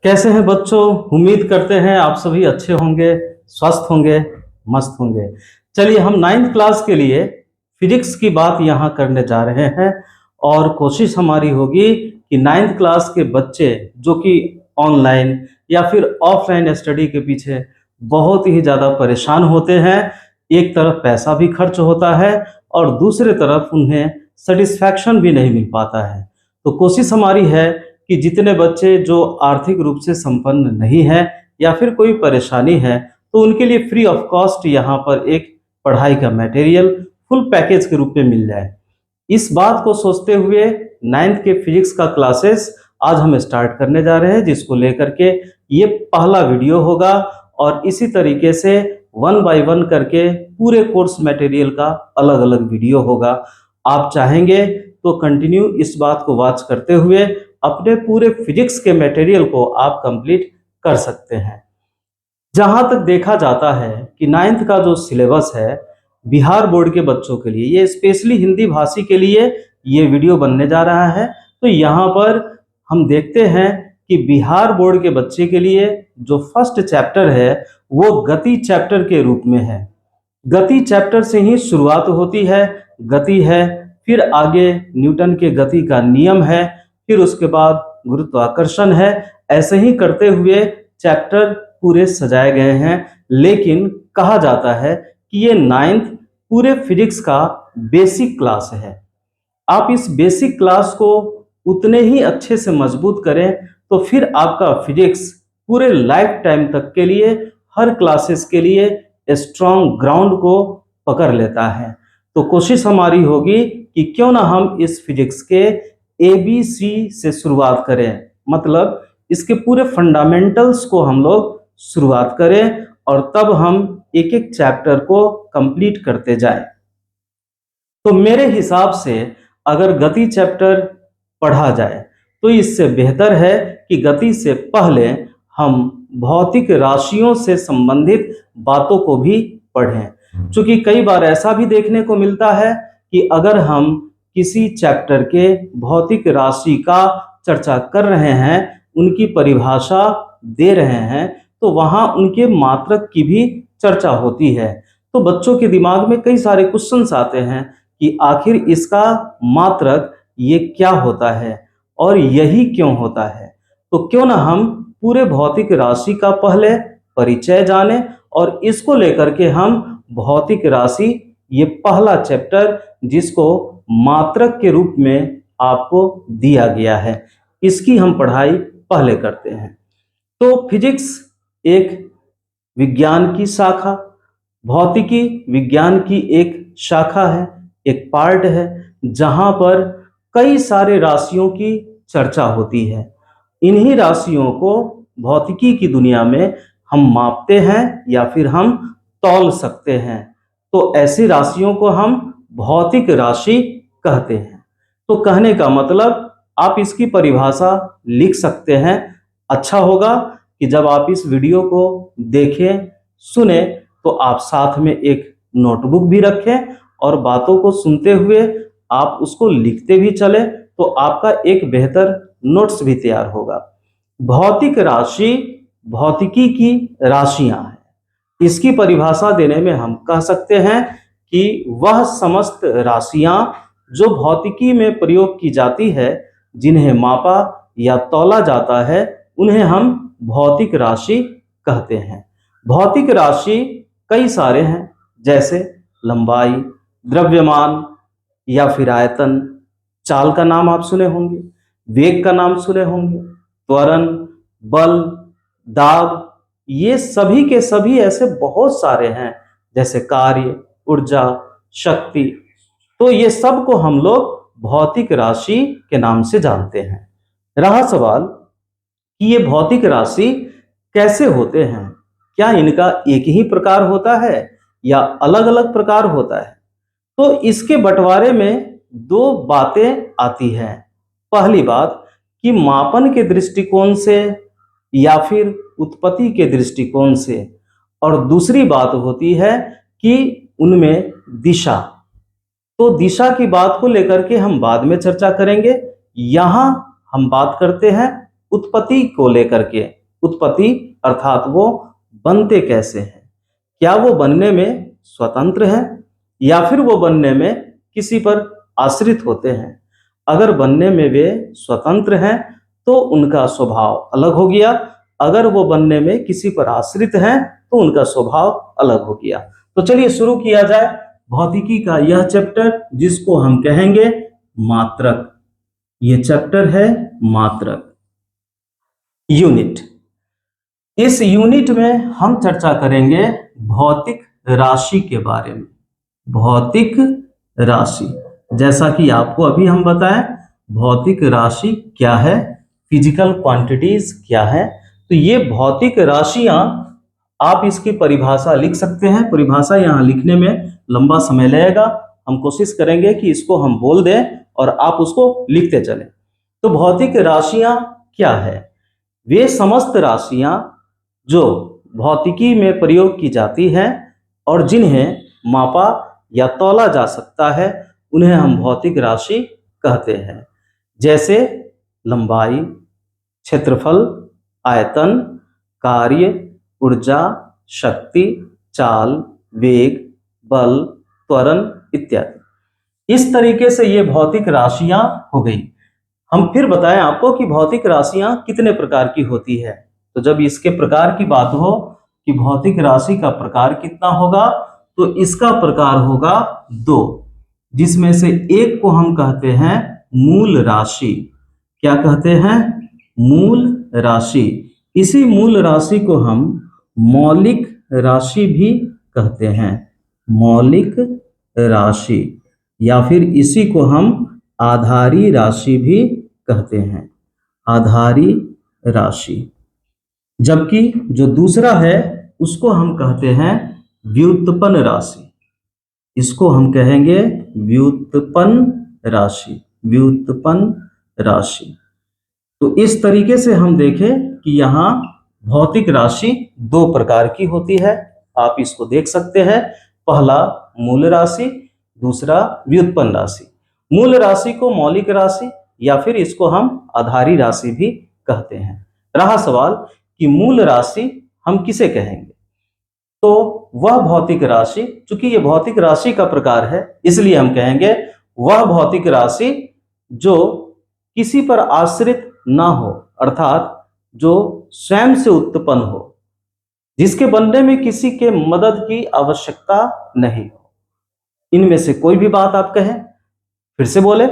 कैसे हैं बच्चों? उम्मीद करते हैं आप सभी अच्छे होंगे, स्वस्थ होंगे, मस्त होंगे। चलिए हम 9th क्लास के लिए फिजिक्स की बात यहाँ करने जा रहे हैं और कोशिश हमारी होगी कि 9th क्लास के बच्चे जो कि ऑनलाइन या फिर ऑफलाइन स्टडी के पीछे बहुत ही ज़्यादा परेशान होते हैं। एक तरफ पैसा भी खर्च होता है और दूसरे तरफ उन्हें सेटिस्फैक्शन भी नहीं मिल पाता है। तो कोशिश हमारी है कि जितने बच्चे जो आर्थिक रूप से संपन्न नहीं हैं या फिर कोई परेशानी है, तो उनके लिए फ्री ऑफ कॉस्ट यहाँ पर एक पढ़ाई का मटेरियल फुल पैकेज के रूप में मिल जाए। इस बात को सोचते हुए 9th के फिजिक्स का क्लासेस आज हम स्टार्ट करने जा रहे हैं, जिसको लेकर के ये पहला वीडियो होगा और इसी तरीके से 1 बाय 1 करके पूरे कोर्स मटेरियल का अलग अलग वीडियो होगा। आप चाहेंगे तो कंटिन्यू इस बात को वॉच करते हुए अपने पूरे फिजिक्स के मटेरियल को आप कंप्लीट कर सकते हैं। जहां तक देखा जाता है कि 9th का जो सिलेबस है बिहार बोर्ड के बच्चों के लिए, ये स्पेशली हिंदी भाषी के लिए ये वीडियो बनने जा रहा है। तो यहाँ पर हम देखते हैं कि बिहार बोर्ड के बच्चे के लिए जो फर्स्ट चैप्टर है वो गति चैप्टर के रूप में है। गति चैप्टर से ही शुरुआत होती है। गति है, फिर आगे न्यूटन के गति का नियम है, फिर उसके बाद गुरुत्वाकर्षण है। ऐसे ही करते हुए चैप्टर पूरे सजाए गए हैं। लेकिन कहा जाता है कि ये 9th पूरे फिजिक्स का बेसिक क्लास है। आप इस बेसिक क्लास को उतने ही अच्छे से मजबूत करें तो फिर आपका फिजिक्स पूरे लाइफ टाइम तक के लिए, हर क्लासेस के लिए स्ट्रॉन्ग ग्राउंड को पकड़ लेता है। तो कोशिश हमारी होगी कि क्यों ना हम इस फिजिक्स के ABC से शुरुआत करें, मतलब इसके पूरे फंडामेंटल्स को हम लोग शुरुआत करें और तब हम एक एक चैप्टर को कंप्लीट करते जाएं। तो मेरे हिसाब से अगर गति चैप्टर पढ़ा जाए तो इससे बेहतर है कि गति से पहले हम भौतिक राशियों से संबंधित बातों को भी पढ़ें। क्योंकि कई बार ऐसा भी देखने को मिलता है कि अगर हम किसी चैप्टर के भौतिक राशि का चर्चा कर रहे हैं, उनकी परिभाषा दे रहे हैं, तो वहां उनके मात्रक की भी चर्चा होती है। तो बच्चों के दिमाग में कई सारे क्वेश्चंस आते हैं कि आखिर इसका मात्रक ये क्या होता है और यही क्यों होता है। तो क्यों ना हम पूरे भौतिक राशि का पहले परिचय जाने और इसको लेकर के हम भौतिक राशि, ये पहला चैप्टर जिसको मात्रक के रूप में आपको दिया गया है, इसकी हम पढ़ाई पहले करते हैं। तो फिजिक्स एक विज्ञान की शाखा, भौतिकी विज्ञान की एक शाखा है, एक पार्ट है, जहां पर कई सारे राशियों की चर्चा होती है। इन्हीं राशियों को भौतिकी की दुनिया में हम मापते हैं या फिर हम तौल सकते हैं। तो ऐसी राशियों को हम भौतिक राशि कहते हैं। तो कहने का मतलब आप इसकी परिभाषा लिख सकते हैं। अच्छा होगा कि जब आप इस वीडियो को देखें, सुने, तो आप साथ में एक नोटबुक भी रखें और बातों को सुनते हुए आप उसको लिखते भी चले, तो आपका एक बेहतर नोट्स भी तैयार होगा। भौतिक राशि भौतिकी की राशियां हैं। इसकी परिभाषा देने में हम कह सकते हैं कि वह समस्त राशियां जो भौतिकी में प्रयोग की जाती है, जिन्हें मापा या तौला जाता है, उन्हें हम भौतिक राशि कहते हैं। भौतिक राशि कई सारे हैं, जैसे लंबाई, द्रव्यमान या फिर आयतन, चाल का नाम आप सुने होंगे, वेग का नाम सुने होंगे, त्वरण, बल, दाब, ये सभी के सभी ऐसे बहुत सारे हैं, जैसे कार्य, ऊर्जा, शक्ति। तो ये सब को हम लोग भौतिक राशि के नाम से जानते हैं। रहा सवाल कि ये भौतिक राशि कैसे होते हैं, क्या इनका एक ही प्रकार होता है या अलग अलग प्रकार होता है? तो इसके बंटवारे में दो बातें आती हैं। पहली बात कि मापन के दृष्टिकोण से या फिर उत्पत्ति के दृष्टिकोण से, और दूसरी बात होती है कि उनमें दिशा। तो दिशा की बात को लेकर के हम बाद में चर्चा करेंगे। यहां हम बात करते हैं उत्पत्ति को लेकर के, उत्पत्ति अर्थात वो बनते कैसे हैं, क्या वो बनने में स्वतंत्र हैं या फिर वो बनने में किसी पर आश्रित होते हैं। अगर बनने में वे स्वतंत्र हैं तो उनका स्वभाव अलग हो गया, अगर वो बनने में किसी पर आश्रित हैं तो उनका स्वभाव अलग हो गया। तो चलिए शुरू किया जाए भौतिकी का यह चैप्टर जिसको हम कहेंगे मात्रक। ये चैप्टर है मात्रक, यूनिट। इस यूनिट में हम चर्चा करेंगे भौतिक राशि के बारे में। भौतिक राशि, जैसा कि आपको अभी हम बताएं, भौतिक राशि क्या है, फिजिकल क्वांटिटीज क्या है। तो ये भौतिक राशियां, आप इसकी परिभाषा लिख सकते हैं। परिभाषा यहाँ लिखने में लंबा समय लगेगा, हम कोशिश करेंगे कि इसको हम बोल दें और आप उसको लिखते चलें। तो भौतिक राशियां क्या है? वे समस्त राशियां जो भौतिकी में प्रयोग की जाती हैं और जिन्हें मापा या तौला जा सकता है, उन्हें हम भौतिक राशि कहते हैं। जैसे लंबाई, क्षेत्रफल, आयतन, कार्य, ऊर्जा, शक्ति, चाल, वेग, बल, त्वरण इत्यादि। इस तरीके से ये भौतिक राशियां हो गई। हम फिर बताएं आपको कि भौतिक राशियां कितने प्रकार की होती है। तो जब इसके प्रकार की बात हो कि भौतिक राशि का प्रकार कितना होगा, तो इसका प्रकार होगा 2, जिसमें से एक को हम कहते हैं मूल राशि। क्या कहते हैं? मूल राशि। इसी मूल राशि को हम मौलिक राशि भी कहते हैं, मौलिक राशि, या फिर इसी को हम आधारी राशि भी कहते हैं, आधारी राशि। जबकि जो दूसरा है उसको हम कहते हैं व्युत्पन्न राशि। इसको हम कहेंगे व्युत्पन्न राशि, व्युत्पन्न राशि। तो इस तरीके से हम देखें कि यहाँ भौतिक राशि 2 प्रकार की होती है। आप इसको देख सकते हैं, पहला मूल राशि, दूसरा व्युत्पन्न राशि। मूल राशि को मौलिक राशि या फिर इसको हम आधारी राशि भी कहते हैं। रहा सवाल कि मूल राशि हम किसे कहेंगे, तो वह भौतिक राशि, चूंकि ये भौतिक राशि का प्रकार है इसलिए हम कहेंगे वह भौतिक राशि जो किसी पर आश्रित ना हो, अर्थात जो स्वयं से उत्पन्न हो, जिसके बनने में किसी के मदद की आवश्यकता नहीं हो। इनमें से कोई भी बात आप कहें, फिर से बोले,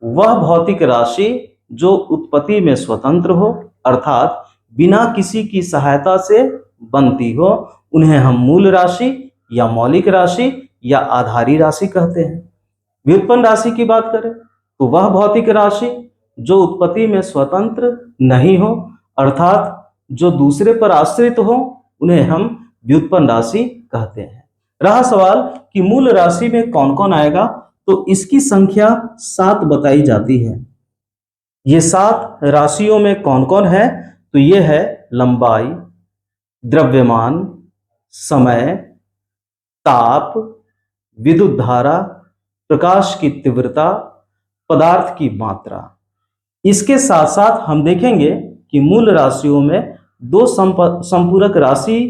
वह भौतिक राशि जो उत्पत्ति में स्वतंत्र हो, अर्थात बिना किसी की सहायता से बनती हो, उन्हें हम मूल राशि या मौलिक राशि या आधारी राशि कहते हैं। व्युत्पन्न राशि की बात करें तो वह भौतिक राशि जो उत्पत्ति में स्वतंत्र नहीं हो, अर्थात जो दूसरे पर आश्रित हो, उन्हें हम व्युत्पन्न राशि कहते हैं। रहा सवाल कि मूल राशि में कौन कौन आएगा, तो इसकी संख्या 7 बताई जाती है। ये 7 राशियों में कौन कौन है, तो ये है लंबाई, द्रव्यमान, समय, ताप, विद्युत धारा, प्रकाश की तीव्रता, पदार्थ की मात्रा। इसके साथ साथ हम देखेंगे कि मूल राशियों में 2 संपूरक राशि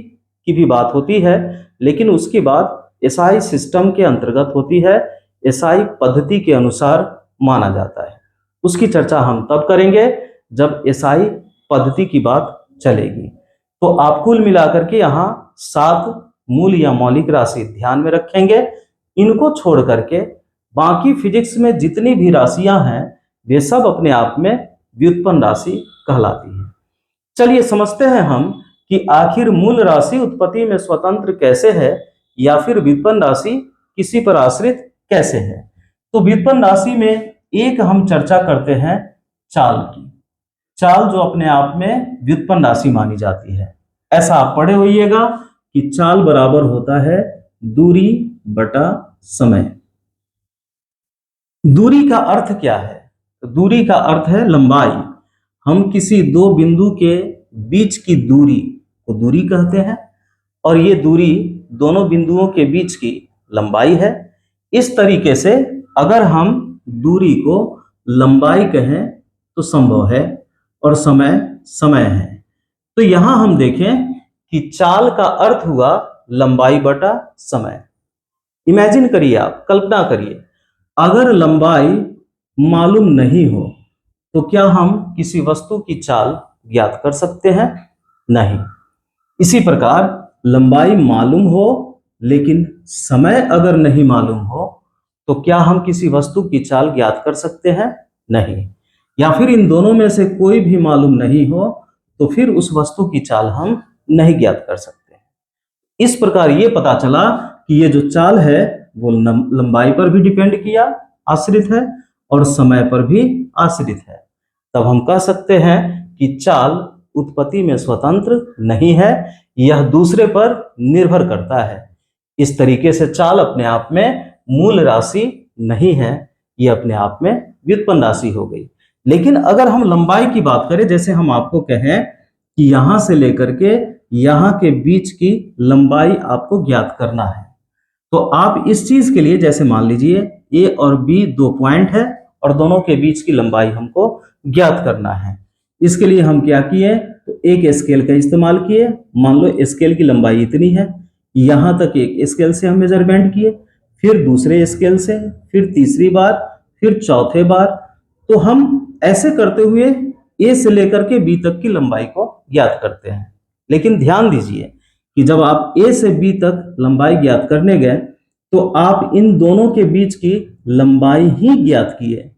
की भी बात होती है, लेकिन उसके बाद एसआई सिस्टम के अंतर्गत होती है, एसआई पद्धति के अनुसार माना जाता है। उसकी चर्चा हम तब करेंगे जब एसआई पद्धति की बात चलेगी। तो आप कुल मिलाकर के यहाँ 7 मूल या मौलिक राशि ध्यान में रखेंगे। इनको छोड़ करके बाकी फिजिक्स में जितनी भी राशियां हैं वे सब अपने आप में व्युत्पन्न राशि कहलाती हैं। चलिए समझते हैं हम कि आखिर मूल राशि उत्पत्ति में स्वतंत्र कैसे है या फिर व्युत्पन्न राशि किसी पर आश्रित कैसे है। तो व्युत्पन्न राशि में एक हम चर्चा करते हैं चाल की। चाल जो अपने आप में व्युत्पन्न राशि मानी जाती है। ऐसा आप पढ़े होइएगा कि चाल बराबर होता है दूरी बटा समय। दूरी का अर्थ क्या है? तो दूरी का अर्थ है लंबाई। हम किसी 2 बिंदु के बीच की दूरी को दूरी कहते हैं और ये दूरी दोनों बिंदुओं के बीच की लंबाई है। इस तरीके से अगर हम दूरी को लंबाई कहें तो संभव है, और समय समय है। तो यहां हम देखें कि चाल का अर्थ हुआ लंबाई बटा समय। इमेजिन करिए, आप कल्पना करिए, अगर लंबाई मालूम नहीं हो तो क्या हम किसी वस्तु की चाल ज्ञात कर सकते हैं? नहीं। इसी प्रकार लंबाई मालूम हो लेकिन समय अगर नहीं मालूम हो तो क्या हम किसी वस्तु की चाल ज्ञात कर सकते हैं? नहीं। या फिर इन दोनों में से कोई भी मालूम नहीं हो तो फिर उस वस्तु की चाल हम नहीं ज्ञात कर सकते। इस प्रकार ये पता चला कि ये जो चाल है वो लंबाई पर भी डिपेंड किया, आश्रित है, और समय पर भी आश्रित है। तब हम कह सकते हैं कि चाल उत्पत्ति में स्वतंत्र नहीं है, यह दूसरे पर निर्भर करता है। इस तरीके से चाल अपने आप में मूल राशि नहीं है, यह अपने आप में व्युत्पन्न राशि हो गई। लेकिन अगर हम लंबाई की बात करें, जैसे हम आपको कहें कि यहां से लेकर के यहां के बीच की लंबाई आपको ज्ञात करना है, तो आप इस चीज के लिए, जैसे मान लीजिए ए और बी दो पॉइंट है और दोनों के बीच की लंबाई हमको ज्ञात करना है। इसके लिए हम क्या किए, तो एक स्केल का इस्तेमाल किए। मान लो स्केल की लंबाई इतनी है, यहां तक एक स्केल से हम मेजरमेंट किए, फिर दूसरे स्केल से, फिर तीसरी बार, फिर चौथे बार। तो हम ऐसे करते हुए ए से लेकर के बी तक की लंबाई को ज्ञात करते हैं। लेकिन ध्यान दीजिए कि जब आप ए से बी तक लंबाई ज्ञात करने गए तो आप इन दोनों के बीच की लंबाई ही ज्ञात किए,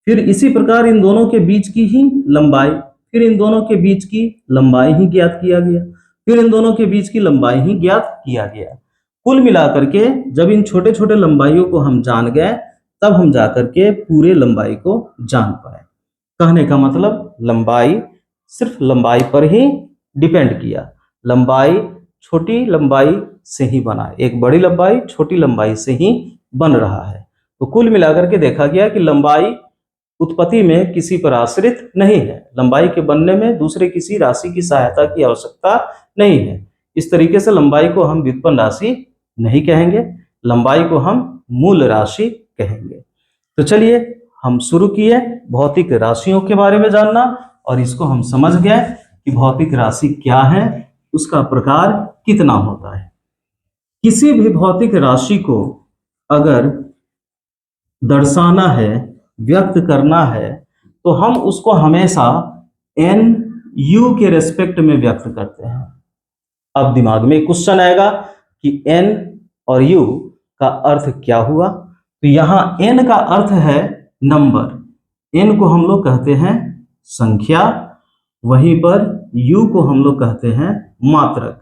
फिर इसी प्रकार इन दोनों के बीच की ही लंबाई, फिर इन दोनों के बीच की लंबाई ही ज्ञात किया गया, फिर इन दोनों के बीच की लंबाई ही ज्ञात किया गया। कुल मिलाकर के जब इन छोटे छोटे लंबाइयों को हम जान गए तब हम जाकर के पूरे लंबाई को जान पाए। कहने का मतलब लंबाई सिर्फ लंबाई पर ही डिपेंड किया, लंबाई छोटी लंबाई से ही बना, एक बड़ी लंबाई छोटी लंबाई से ही बन रहा है। तो कुल मिलाकर के देखा गया कि लंबाई उत्पत्ति में किसी पर आश्रित नहीं है, लंबाई के बनने में दूसरे किसी राशि की सहायता की आवश्यकता नहीं है। इस तरीके से लंबाई को हम व्युत्पन्न राशि नहीं कहेंगे, लंबाई को हम मूल राशि कहेंगे। तो चलिए हम शुरू किए भौतिक राशियों के बारे में जानना, और इसको हम समझ गए कि भौतिक राशि क्या है, उसका प्रकार कितना होता है। किसी भी भौतिक राशि को अगर दर्शाना है, व्यक्त करना है, तो हम उसको हमेशा एन यू के रेस्पेक्ट में व्यक्त करते हैं। अब दिमाग में क्वेश्चन आएगा कि एन और यू का अर्थ क्या हुआ। तो यहां एन का अर्थ है नंबर, एन को हम लोग कहते हैं संख्या, वहीं पर यू को हम लोग कहते हैं मात्रक।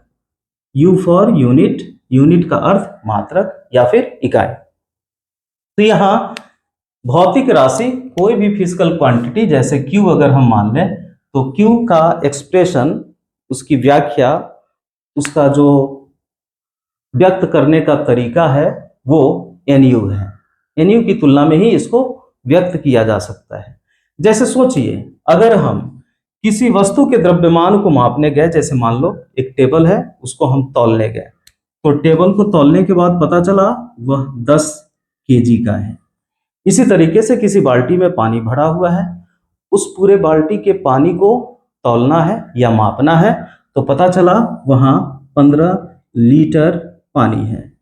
यू फॉर यूनिट, यूनिट का अर्थ मात्रक या फिर इकाई। तो यहां भौतिक राशि कोई भी फिजिकल क्वांटिटी जैसे क्यू अगर हम मान लें तो क्यू का एक्सप्रेशन, उसकी व्याख्या, उसका जो व्यक्त करने का तरीका है वो एनयू है। एनयू की तुलना में ही इसको व्यक्त किया जा सकता है। जैसे सोचिए, अगर हम किसी वस्तु के द्रव्यमान को मापने गए, जैसे मान लो एक टेबल है, उसको हम तौलने गए, तो टेबल को तौलने के बाद पता चला वह 10 केजी का है। इसी तरीके से किसी बाल्टी में पानी भरा हुआ है, उस पूरे बाल्टी के पानी को तौलना है या मापना है, तो पता चला वहां 15 लीटर पानी है।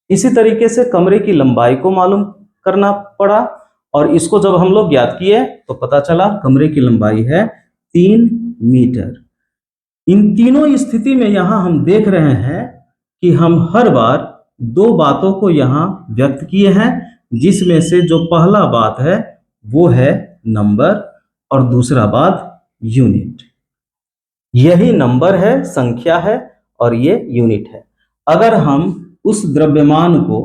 इसी तरीके से कमरे की लंबाई को मालूम करना पड़ा, और इसको जब हम लोग ज्ञात किए तो पता चला कमरे की लंबाई है 3 मीटर। इन तीनों स्थिति में यहां हम देख रहे हैं कि हम हर बार दो बातों को यहां व्यक्त किए हैं, जिसमें से जो पहला बात है वो है नंबर और दूसरा बात यूनिट। यही नंबर है, संख्या है, और ये यूनिट है। अगर हम उस द्रव्यमान को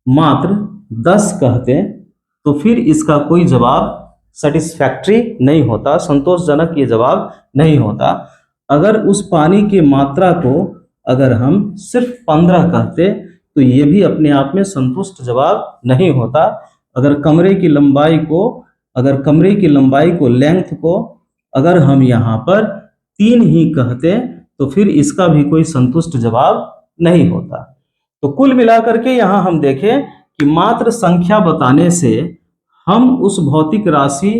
मात्र 10 कहते तो फिर इसका कोई जवाब सेटिस्फैक्ट्री नहीं होता, संतोषजनक ये जवाब नहीं होता। अगर उस पानी की मात्रा को अगर हम सिर्फ 15 कहते तो ये भी अपने आप में संतुष्ट जवाब नहीं होता। अगर कमरे की लंबाई को लेंथ को अगर हम यहाँ पर 3 ही कहते तो फिर इसका भी कोई संतुष्ट जवाब नहीं होता। तो कुल मिलाकर के यहाँ हम देखें कि मात्र संख्या बताने से हम उस भौतिक राशि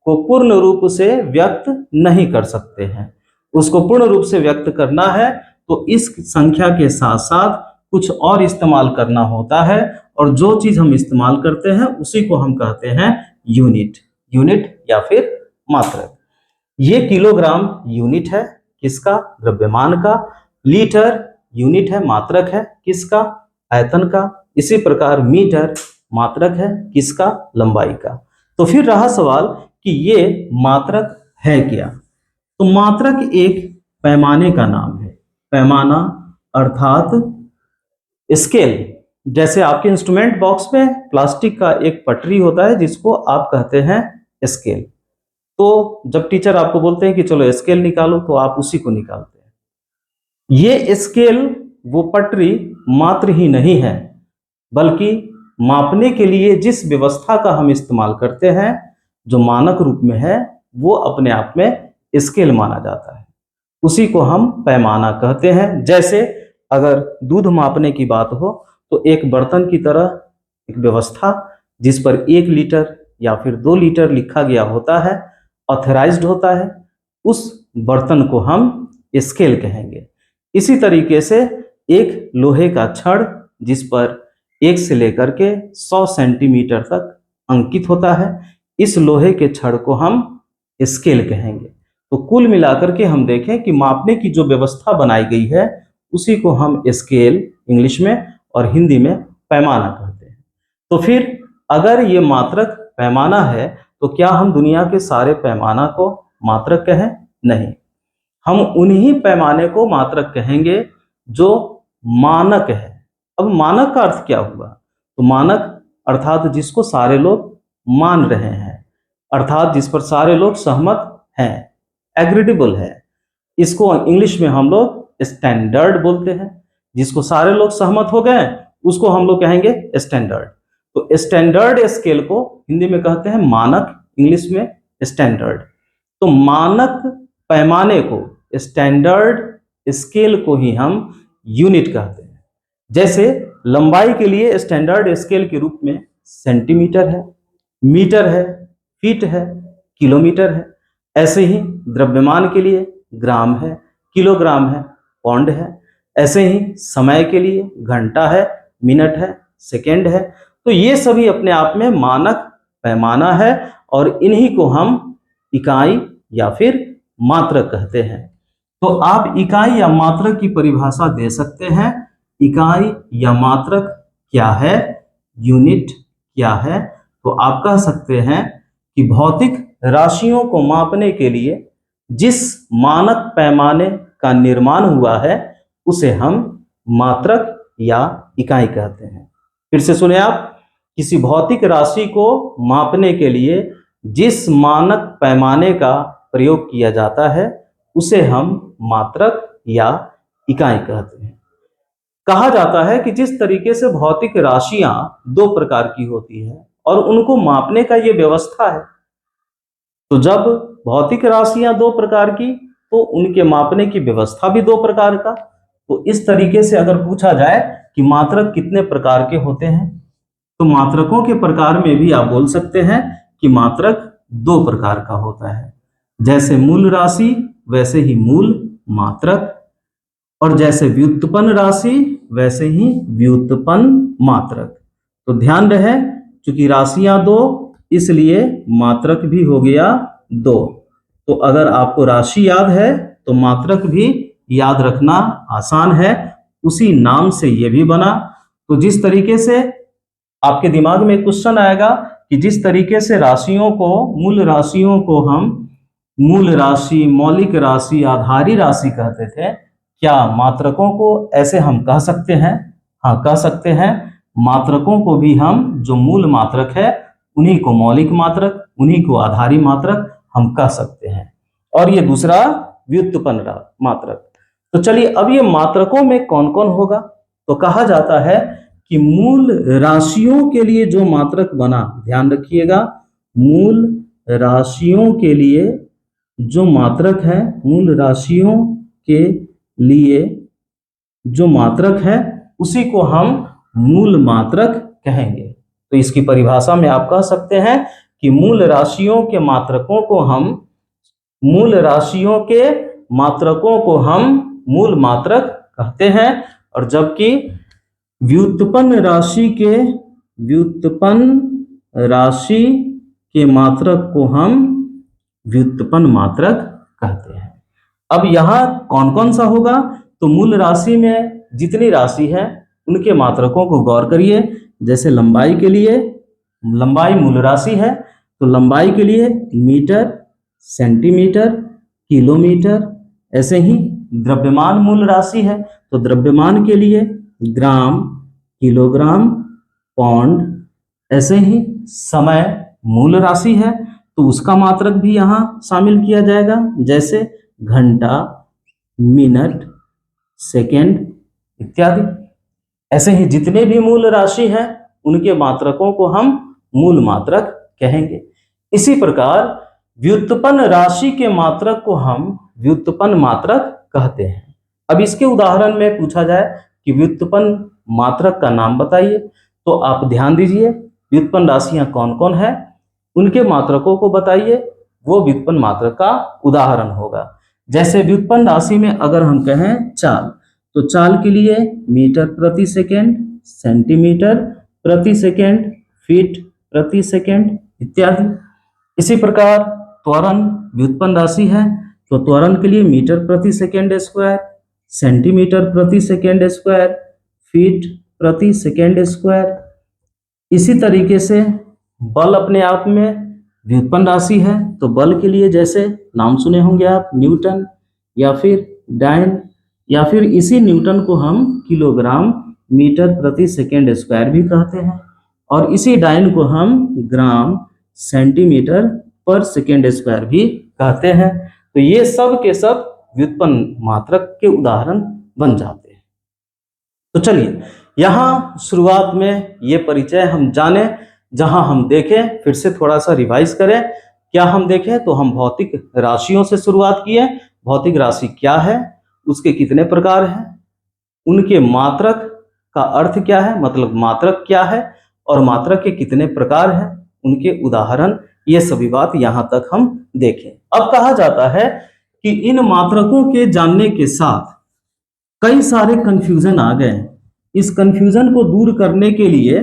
को पूर्ण रूप से व्यक्त नहीं कर सकते हैं। उसको पूर्ण रूप से व्यक्त करना है तो इस संख्या के साथ साथ कुछ और इस्तेमाल करना होता है, और जो चीज हम इस्तेमाल करते हैं उसी को हम कहते हैं यूनिट। यूनिट या फिर मात्रक। ये किलोग्राम यूनिट है किसका? द्रव्यमान का। लीटर यूनिट है, मात्रक है किसका? आयतन का। इसी प्रकार मीटर मात्रक है किसका? लंबाई का। तो फिर रहा सवाल कि ये मात्रक है क्या? तो मात्रक एक पैमाने का नाम है। पैमाना अर्थात स्केल। जैसे आपके इंस्ट्रूमेंट बॉक्स में प्लास्टिक का एक पटरी होता है जिसको आप कहते हैं स्केल। तो जब टीचर आपको बोलते हैं कि चलो स्केल निकालो तो आप उसी को निकालते हैं। ये स्केल वो पटरी मात्र ही नहीं है, बल्कि मापने के लिए जिस व्यवस्था का हम इस्तेमाल करते हैं जो मानक रूप में है वो अपने आप में स्केल माना जाता है। उसी को हम पैमाना कहते हैं। जैसे अगर दूध मापने की बात हो तो एक बर्तन की तरह एक व्यवस्था जिस पर 1 लीटर या फिर 2 लीटर लिखा गया होता है, ऑथराइज्ड होता है, उस बर्तन को हम स्केल कहेंगे। इसी तरीके से एक लोहे का छड़ जिस पर 1 से लेकर के 100 सेंटीमीटर तक अंकित होता है, इस लोहे के छड़ को हम स्केल कहेंगे। तो कुल मिलाकर के हम देखें कि मापने की जो व्यवस्था बनाई गई है उसी को हम स्केल इंग्लिश में और हिंदी में पैमाना कहते हैं। तो फिर अगर ये मात्रक पैमाना है तो क्या हम दुनिया के सारे पैमाना को मात्रक कहें? नहीं, हम उन्हीं पैमाने को मात्रक कहेंगे जो मानक है। अब मानक का अर्थ क्या हुआ? तो मानक अर्थात जिसको सारे लोग मान रहे हैं, अर्थात जिस पर सारे लोग सहमत हैं, एग्रीडेबल है। इसको इंग्लिश में हम लोग स्टैंडर्ड बोलते हैं। जिसको सारे लोग सहमत हो गए उसको हम लोग कहेंगे स्टैंडर्ड। तो स्टैंडर्ड स्केल को हिंदी में कहते हैं मानक, इंग्लिश में स्टैंडर्ड। तो मानक पैमाने को, स्टैंडर्ड स्केल को ही हम यूनिट कहते हैं। जैसे लंबाई के लिए स्टैंडर्ड स्केल के रूप में सेंटीमीटर है, मीटर है, फीट है, किलोमीटर है। ऐसे ही द्रव्यमान के लिए ग्राम है, किलोग्राम है, पाउंड है। ऐसे ही समय के लिए घंटा है, मिनट है, सेकंड है। तो ये सभी अपने आप में मानक पैमाना है और इन्हीं को हम इकाई या फिर मात्रक कहते हैं। तो आप इकाई या मात्रक की परिभाषा दे सकते हैं। इकाई या मात्रक क्या है, यूनिट क्या है? तो आप कह सकते हैं कि भौतिक राशियों को मापने के लिए जिस मानक पैमाने का निर्माण हुआ है उसे हम मात्रक या इकाई कहते हैं। फिर से सुने आप, किसी भौतिक राशि को मापने के लिए जिस मानक पैमाने का प्रयोग किया जाता है उसे हम मात्रक या इकाई कहते हैं। कहा जाता है कि जिस तरीके से भौतिक राशियां 2 प्रकार की होती है और उनको मापने का ये व्यवस्था है, तो जब भौतिक राशियां 2 प्रकार की तो उनके मापने की व्यवस्था भी 2 प्रकार का। तो इस तरीके से अगर पूछा जाए कि मात्रक कितने प्रकार के होते हैं तो मात्रकों के प्रकार में भी आप बोल सकते हैं कि मात्रक 2 प्रकार का होता है। जैसे मूल राशि वैसे ही मूल मात्रक, और जैसे व्युत्पन्न राशि वैसे ही व्युत्पन्न मात्रक। तो ध्यान रहे, चूंकि राशियां 2 इसलिए मात्रक भी हो गया 2। तो अगर आपको राशि याद है तो मात्रक भी याद रखना आसान है, उसी नाम से ये भी बना। तो जिस तरीके से आपके दिमाग में क्वेश्चन आएगा कि जिस तरीके से राशियों को, मूल राशियों को हम मूल राशि, मौलिक राशि, आधारी राशि कहते थे, क्या मात्रकों को ऐसे हम कह सकते हैं? हाँ, कह सकते हैं। मात्रकों को भी हम, जो मूल मात्रक है उन्हीं को मौलिक मात्रक, उन्हीं को आधारी मात्रक हम कह सकते हैं। और ये दूसरा व्युत्पन्न मात्रक। तो चलिए, अब ये मात्रकों में कौन कौन होगा? तो कहा जाता है कि मूल राशियों के लिए जो मात्रक बना, ध्यान रखिएगा, मूल राशियों के लिए जो मात्रक है, मूल राशियों के लिए जो मात्रक है उसी को हम मूल मात्रक कहेंगे। तो इसकी परिभाषा में आप कह सकते हैं कि मूल राशियों के मात्रकों को हम मूल मूल मात्रक कहते हैं, और जबकि व्युत्पन्न राशि के मात्रक को हम व्युत्पन्न मात्रक कहते हैं। अब यहाँ कौन कौन सा होगा, तो मूल राशि में जितनी राशि है उनके मात्रकों को गौर करिए। जैसे लंबाई के लिए, लंबाई मूल राशि है तो लंबाई के लिए मीटर, सेंटीमीटर, किलोमीटर। ऐसे ही द्रव्यमान मूल राशि है तो द्रव्यमान के लिए ग्राम, किलोग्राम, पाउंड। ऐसे ही समय मूल राशि है तो उसका मात्रक भी यहाँ शामिल किया जाएगा, जैसे घंटा, मिनट, सेकंड इत्यादि। ऐसे ही जितने भी मूल राशि हैं उनके मात्रकों को हम मूल मात्रक कहेंगे। इसी प्रकार व्युत्पन्न राशि के मात्रक को हम व्युत्पन्न मात्रक कहते हैं। अब इसके उदाहरण में पूछा जाए कि व्युत्पन्न मात्रक का नाम बताइए, तो आप ध्यान दीजिए व्युत्पन्न राशियां कौन कौन है, उनके मात्रकों को बताइए, वो व्युत्पन्न मात्रक का उदाहरण होगा। जैसे व्युत्पन्न राशि में अगर हम कहें चाल, तो चाल के लिए मीटर प्रति सेकेंड, सेंटीमीटर प्रति सेकेंड, फीट प्रति सेकेंड इत्यादि। इसी प्रकार त्वरण व्युत्पन्न राशि है तो त्वरण के लिए मीटर प्रति सेकेंड स्क्वायर, सेंटीमीटर प्रति सेकेंड स्क्वायर, फीट प्रति सेकेंड स्क्वायर। इसी तरीके से बल अपने आप में व्युत्पन्न राशि है तो बल के लिए जैसे नाम सुने होंगे आप, न्यूटन या फिर डायन, या फिर इसी न्यूटन को हम किलोग्राम मीटर प्रति सेकेंड स्क्वायर भी कहते हैं, और इसी डायन को हम ग्राम सेंटीमीटर पर सेकेंड स्क्वायर भी कहते हैं। तो ये सब के सब व्युत्पन्न मात्रक के उदाहरण बन जाते हैं। तो चलिए यहाँ शुरुआत में ये परिचय हम जाने, जहां हम देखें, फिर से थोड़ा सा रिवाइज करें। क्या हम देखें तो हम भौतिक राशियों से शुरुआत किए। भौतिक राशि क्या है, उसके कितने प्रकार हैं, उनके मात्रक का अर्थ क्या है, मतलब मात्रक क्या है, और मात्रक के कितने प्रकार हैं, उनके उदाहरण, ये सभी बात यहाँ तक हम देखें। अब कहा जाता है कि इन मात्रकों के जानने के साथ कई सारे कंफ्यूजन आ गए। इस कंफ्यूजन को दूर करने के लिए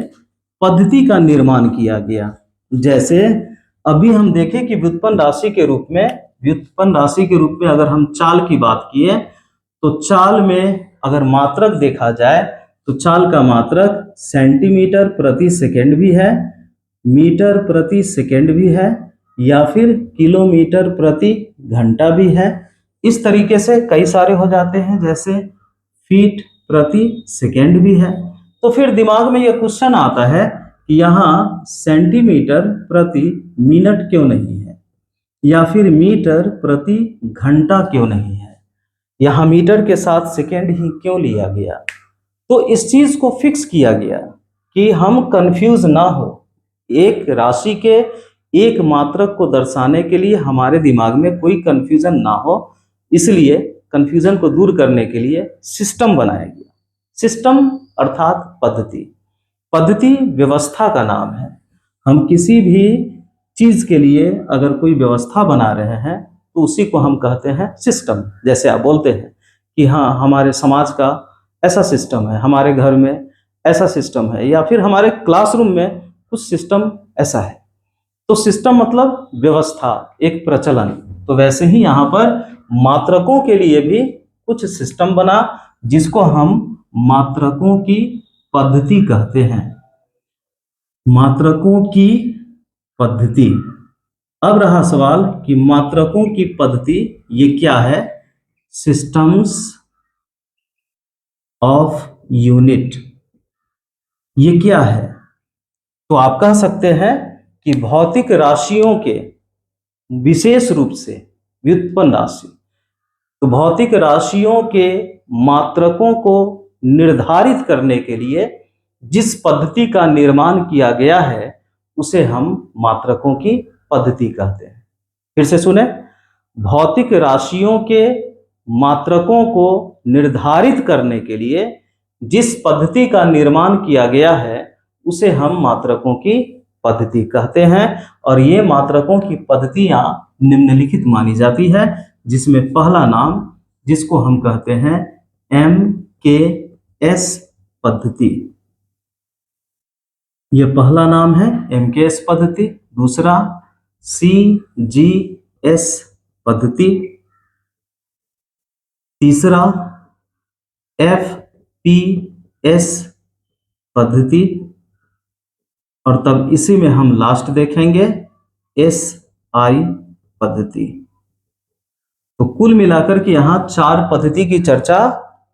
पद्धति का निर्माण किया गया। जैसे अभी हम देखें कि व्युत्पन्न राशि के रूप में अगर हम चाल की बात किए तो चाल में अगर मात्रक देखा जाए तो चाल का मात्रक सेंटीमीटर प्रति सेकंड भी है, मीटर प्रति सेकंड भी है, या फिर किलोमीटर प्रति घंटा भी है। इस तरीके से कई सारे हो जाते हैं, जैसे फीट प्रति सेकंड भी है। तो फिर दिमाग में यह क्वेश्चन आता है कि यहाँ सेंटीमीटर प्रति मिनट क्यों नहीं है, या फिर मीटर प्रति घंटा क्यों नहीं है, यहाँ मीटर के साथ सेकंड ही क्यों लिया गया। तो इस चीज को फिक्स किया गया कि हम कंफ्यूज ना हो। एक राशि के एक मात्रक को दर्शाने के लिए हमारे दिमाग में कोई कंफ्यूजन ना हो, इसलिए कंफ्यूजन को दूर करने के लिए सिस्टम बनाया गया। सिस्टम अर्थात पद्धति व्यवस्था का नाम है। हम किसी भी चीज के लिए अगर कोई व्यवस्था बना रहे हैं तो उसी को हम कहते हैं सिस्टम। जैसे आप बोलते हैं कि हाँ, हमारे समाज का ऐसा सिस्टम है, हमारे घर में ऐसा सिस्टम है, या फिर हमारे क्लासरूम में कुछ सिस्टम ऐसा है। तो सिस्टम मतलब व्यवस्था, एक प्रचलन। तो वैसे ही यहाँ पर मात्रकों के लिए भी कुछ सिस्टम बना, जिसको हम मात्रकों की पद्धति कहते हैं। मात्रकों की पद्धति। अब रहा सवाल कि मात्रकों की पद्धति ये क्या है। सिस्टम्स ऑफ यूनिट, ये क्या है। तो आप कह सकते हैं कि भौतिक राशियों के, विशेष रूप से व्युत्पन्न राशि, तो भौतिक राशियों के मात्रकों को निर्धारित करने के लिए जिस पद्धति का निर्माण किया गया है उसे हम मात्रकों की पद्धति कहते हैं। फिर से सुने, भौतिक राशियों के मात्रकों को निर्धारित करने के लिए जिस पद्धति का निर्माण किया गया है उसे हम मात्रकों की पद्धति कहते हैं। और ये मात्रकों की पद्धतियां निम्नलिखित मानी जाती है, जिसमें पहला नाम जिसको हम कहते हैं MKS पद्धति, ये पहला नाम है MKS पद्धति। दूसरा CGS पद्धति, तीसरा FPS पद्धति, और तब इसी में हम लास्ट देखेंगे SI पद्धति। तो कुल मिलाकर के यहाँ 4 पद्धति की चर्चा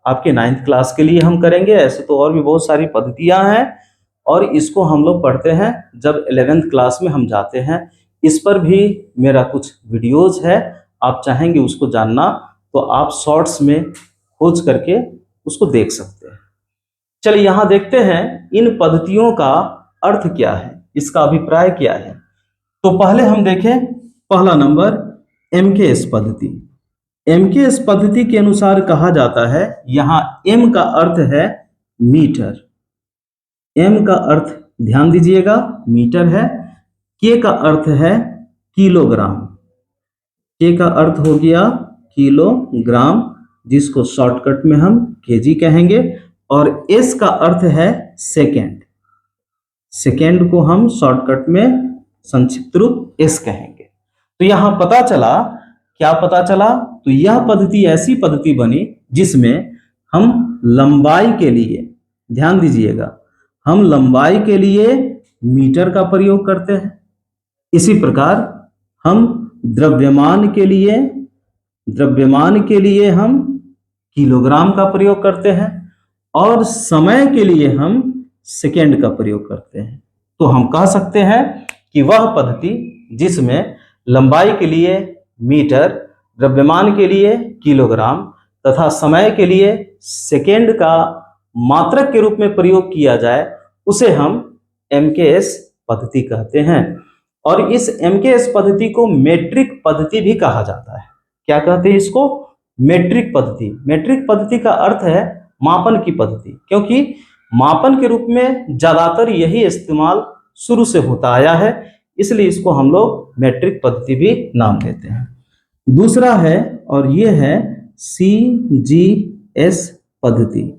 आपके 9th क्लास के लिए हम करेंगे। ऐसे तो और भी बहुत सारी पद्धतियां हैं, और इसको हम लोग पढ़ते हैं जब 11th क्लास में हम जाते हैं। इस पर भी मेरा कुछ वीडियोज है, आप चाहेंगे उसको जानना तो आप शॉर्ट्स में खोज करके उसको देख सकते हैं। चलिए यहाँ देखते हैं इन पद्धतियों का अर्थ क्या है, इसका अभिप्राय क्या है। तो पहले हम देखें पहला नंबर MKS पद्धति। MKS पद्धति के अनुसार कहा जाता है, यहाँ M का अर्थ है मीटर, M का अर्थ ध्यान दीजिएगा मीटर है, K का अर्थ है किलोग्राम, K का अर्थ हो गया किलोग्राम, जिसको शॉर्टकट में हम केजी कहेंगे, और S का अर्थ है सेकेंड, सेकेंड को हम शॉर्टकट में संक्षिप्त रूप S कहेंगे। तो यहां पता चला, क्या पता चला, तो यह पद्धति ऐसी पद्धति बनी जिसमें हम लंबाई के लिए, ध्यान दीजिएगा, हम लंबाई के लिए मीटर का प्रयोग करते हैं। इसी प्रकार हम द्रव्यमान के लिए हम किलोग्राम का प्रयोग करते हैं, और समय के लिए हम सेकेंड का प्रयोग करते हैं। तो हम कह सकते हैं कि वह पद्धति जिसमें लंबाई के लिए मीटर, द्रव्यमान के लिए किलोग्राम तथा समय के लिए सेकेंड का मात्रक के रूप में प्रयोग किया जाए, उसे हम MKS पद्धति कहते हैं। और इस MKS पद्धति को मेट्रिक पद्धति भी कहा जाता है। क्या कहते हैं इसको? मेट्रिक पद्धति। मेट्रिक पद्धति का अर्थ है मापन की पद्धति, क्योंकि मापन के रूप में ज्यादातर यही इस्तेमाल शुरू से होता आया है, इसलिए इसको हम लोग मेट्रिक पद्धति भी नाम देते हैं। दूसरा है, और ये है CGS पद्धति।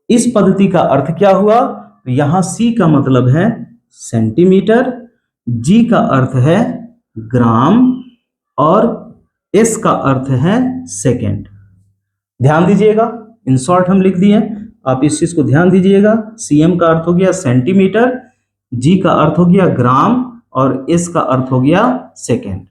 इस पद्धति का अर्थ क्या हुआ? यहाँ C का मतलब है सेंटीमीटर, G का अर्थ है ग्राम, और S का अर्थ है सेकेंड। ध्यान दीजिएगा, इन शॉर्ट हम लिख दिए, आप इस चीज को ध्यान दीजिएगा। CM का अर्थ हो गया सेंटीमीटर, G का अर्थ हो गया ग्राम, और S का अर्थ हो गया सेकेंड।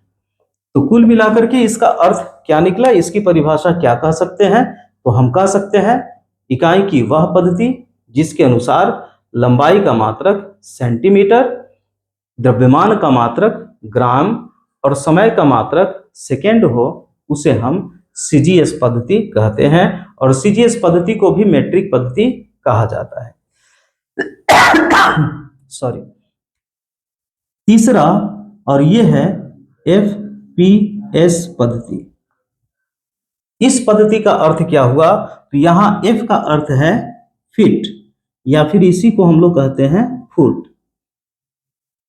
तो कुल मिलाकर के इसका अर्थ क्या निकला, इसकी परिभाषा क्या कह सकते हैं? तो हम कह सकते हैं इकाई की वह पद्धति जिसके अनुसार लंबाई का मात्रक सेंटीमीटर, द्रव्यमान का मात्रक ग्राम और समय का मात्रक सेकेंड हो, उसे हम CGS पद्धति कहते हैं। और CGS पद्धति को भी मेट्रिक पद्धति कहा जाता है। सॉरी। तीसरा, और यह है FPS पद्धति। इस पद्धति का अर्थ क्या हुआ? तो यहां F का अर्थ है फीट, या फिर इसी को हम लोग कहते हैं फुट।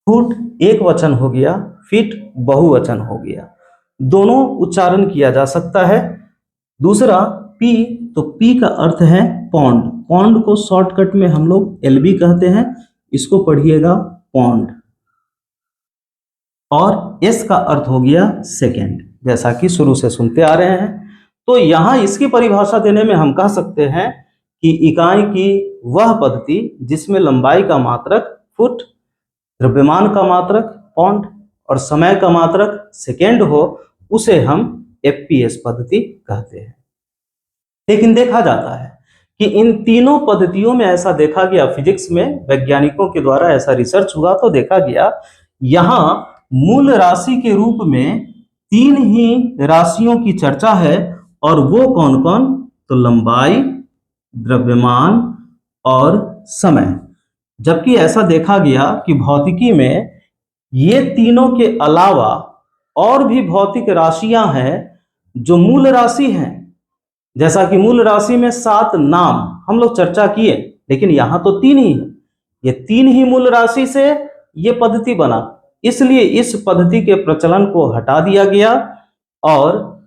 फुट एक वचन हो गया, फीट बहुवचन हो गया, दोनों उच्चारण किया जा सकता है। दूसरा P, तो P का अर्थ है पौंड। पौंड को शॉर्टकट में हम लोग LB कहते हैं, इसको पढ़िएगा पौंड। और S का अर्थ हो गया सेकेंड, जैसा कि शुरू से सुनते आ रहे हैं। तो यहां इसकी परिभाषा देने में हम कह सकते हैं कि इकाई की वह पद्धति जिसमें लंबाई का मात्रक फुट, द्रव्यमान का मात्रक पौंड और समय का मात्रक सेकेंड हो, उसे हम FPS पद्धति कहते हैं। लेकिन देखा जाता है कि इन तीनों पद्धतियों में ऐसा देखा गया, फिजिक्स में वैज्ञानिकों के द्वारा ऐसा रिसर्च हुआ तो देखा गया यहां मूल राशि के रूप में 3 ही राशियों की चर्चा है, और वो कौन कौन? तो लंबाई, द्रव्यमान और समय। जबकि ऐसा देखा गया कि भौतिकी में ये तीनों के अलावा और भी भौतिक राशियां हैं जो मूल राशि हैं। जैसा कि मूल राशि में 7 नाम हम लोग चर्चा किए, लेकिन यहां तो 3 ही है। ये 3 ही मूल राशि से ये पद्धति बना, इसलिए इस पद्धति के प्रचलन को हटा दिया गया और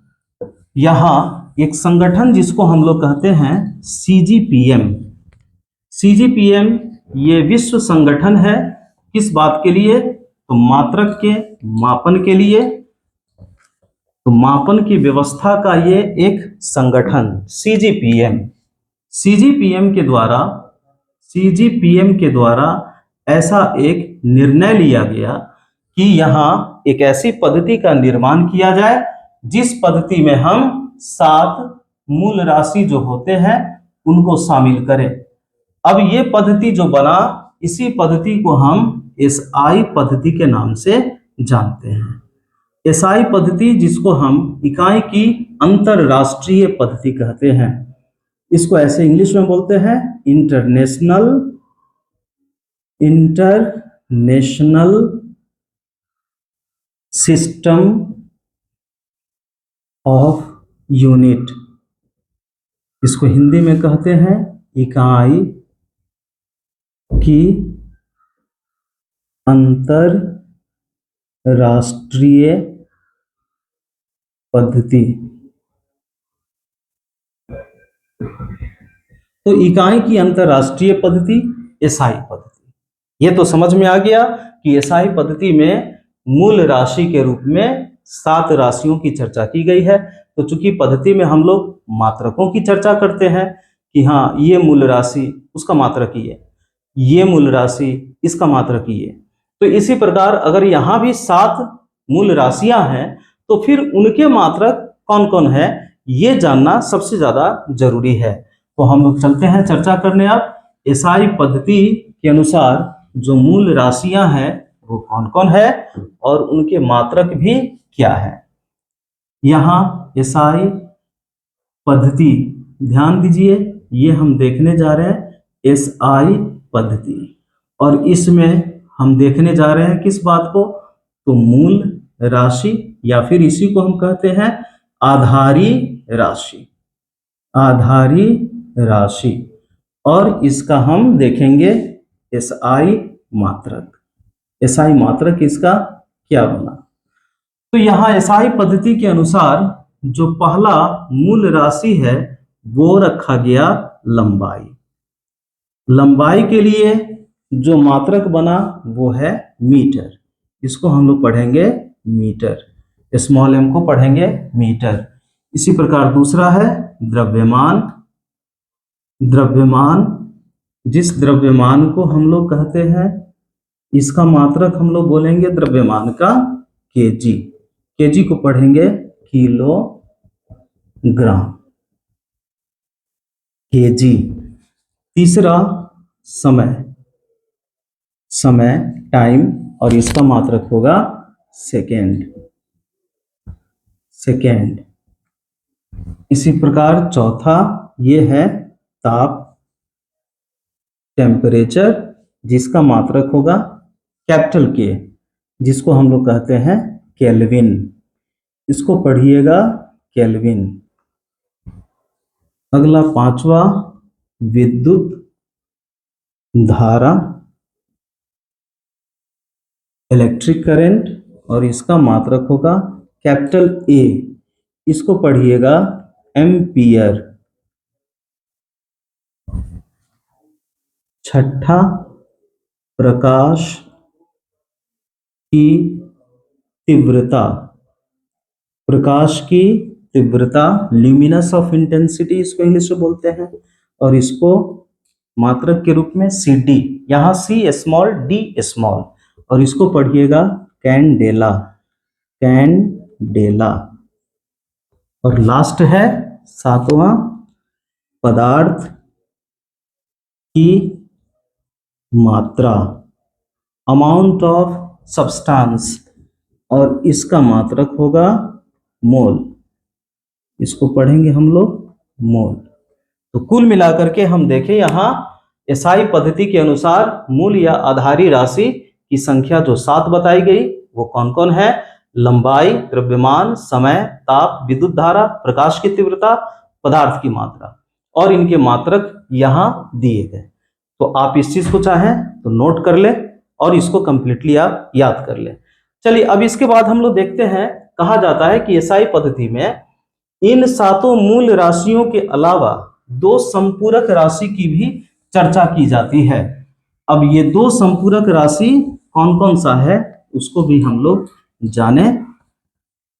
यहाँ एक संगठन जिसको हम लोग कहते हैं सीजीपीएम, सीजीपीएम ये विश्व संगठन है। किस बात के लिए? तो मात्रक के मापन के लिए। तो मापन की व्यवस्था का ये एक संगठन सीजीपीएम, सीजीपीएम के द्वारा ऐसा एक निर्णय लिया गया कि यहाँ एक ऐसी पद्धति का निर्माण किया जाए जिस पद्धति में हम 7 मूल राशि जो होते हैं उनको शामिल करें। अब ये पद्धति जो बना, इसी पद्धति को हम एसआई पद्धति के नाम से जानते हैं। एसआई पद्धति जिसको हम इकाई की अंतरराष्ट्रीय पद्धति कहते हैं, इसको ऐसे इंग्लिश में बोलते हैं इंटरनेशनल सिस्टम ऑफ यूनिट, इसको हिंदी में कहते हैं इकाई की अंतरराष्ट्रीय पद्धति। तो इकाई की अंतरराष्ट्रीय पद्धति एसआई पद्धति, ये तो समझ में आ गया कि एसआई पद्धति में मूल राशि के रूप में 7 राशियों की चर्चा की गई है। तो चूंकि पद्धति में हम लोग मात्रकों की चर्चा करते हैं कि हाँ ये मूल राशि उसका मात्रक ये मूल राशि इसका मात्रक ये, तो इसी प्रकार अगर यहाँ भी 7 मूल राशियां हैं तो फिर उनके मात्रक कौन कौन है ये जानना सबसे ज्यादा जरूरी है। तो हम लोग चलते हैं चर्चा करने अब एसआई पद्धति के अनुसार जो मूल राशियां हैं वो कौन कौन है और उनके मात्रक भी क्या है। यहाँ एसआई पद्धति ध्यान दीजिए, ये हम देखने जा रहे हैं एसआई पद्धति, और इसमें हम देखने जा रहे हैं किस बात को? तो मूल राशि या फिर इसी को हम कहते हैं आधारी राशि, आधारी राशि, और इसका हम देखेंगे एसआई मात्रक। एसआई मात्रक इसका क्या बना? तो यहाँ एसआई पद्धति के अनुसार जो पहला मूल राशि है वो रखा गया लंबाई। लंबाई के लिए जो मात्रक बना वो है मीटर, इसको हम लोग पढ़ेंगे मीटर, स्मॉल एम को पढ़ेंगे मीटर। इसी प्रकार दूसरा है द्रव्यमान। द्रव्यमान, जिस द्रव्यमान को हम लोग कहते हैं इसका मात्रक हम लोग बोलेंगे द्रव्यमान का केजी, केजी को पढ़ेंगे किलोग्राम, केजी। तीसरा समय, समय टाइम, और इसका मात्रक होगा सेकेंड, सेकेंड। इसी प्रकार चौथा ये है ताप, टेम्परेचर, जिसका मात्रक होगा कैपिटल के, जिसको हम लोग कहते हैं केल्विन, इसको पढ़िएगा केल्विन। अगला पांचवा विद्युत धारा, इलेक्ट्रिक करंट, और इसका मात्रक होगा कैपिटल ए, इसको पढ़िएगा एम्पियर। छठा प्रकाश की तीव्रता, प्रकाश की तीव्रता ल्यूमिनस ऑफ इंटेंसिटी इसको इंग्लिश में बोलते हैं, और इसको मात्रक के रूप में CD, यहाँ C स्मॉल D स्मॉल, और इसको पढ़िएगा कैंडेला, कैंडेला। और लास्ट है सातवां पदार्थ की मात्रा, अमाउंट ऑफ सब्सटेंस, और इसका मात्रक होगा मोल, इसको पढ़ेंगे हम लोग मोल। तो कुल मिलाकर के हम देखें यहाँ एसआई पद्धति के अनुसार मूल या आधारी राशि की संख्या जो 7 बताई गई वो कौन कौन है? लंबाई, द्रव्यमान, समय, ताप, विद्युत धारा, प्रकाश की तीव्रता, पदार्थ की मात्रा, और इनके मात्रक यहाँ दिए गए। तो आप इस चीज को चाहें तो नोट कर ले और इसको कंप्लीटली आप याद कर लें। चलिए अब इसके बाद हम लोग देखते हैं, कहा जाता है कि एसआई पद्धति में इन सातों मूल राशियों के अलावा दो संपूरक राशि की भी चर्चा की जाती है। अब ये दो संपूरक राशि कौन कौन सा है उसको भी हम लोग जाने।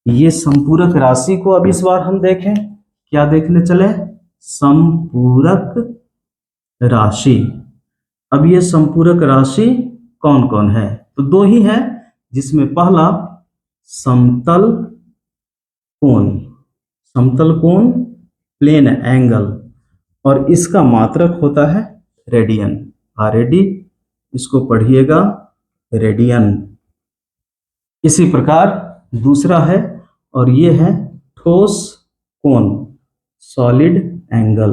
ये संपूरक राशि को अब इस बार हम देखें, क्या देखने चले, संपूरक राशि। अब ये संपूरक राशि कौन कौन है, तो दो ही है, जिसमें पहला समतल कोण, समतल कोण प्लेन एंगल, और इसका मात्रक होता है रेडियन, आरएडी, इसको पढ़िएगा रेडियन। इसी प्रकार दूसरा है, और ये है ठोस कोण, सॉलिड एंगल,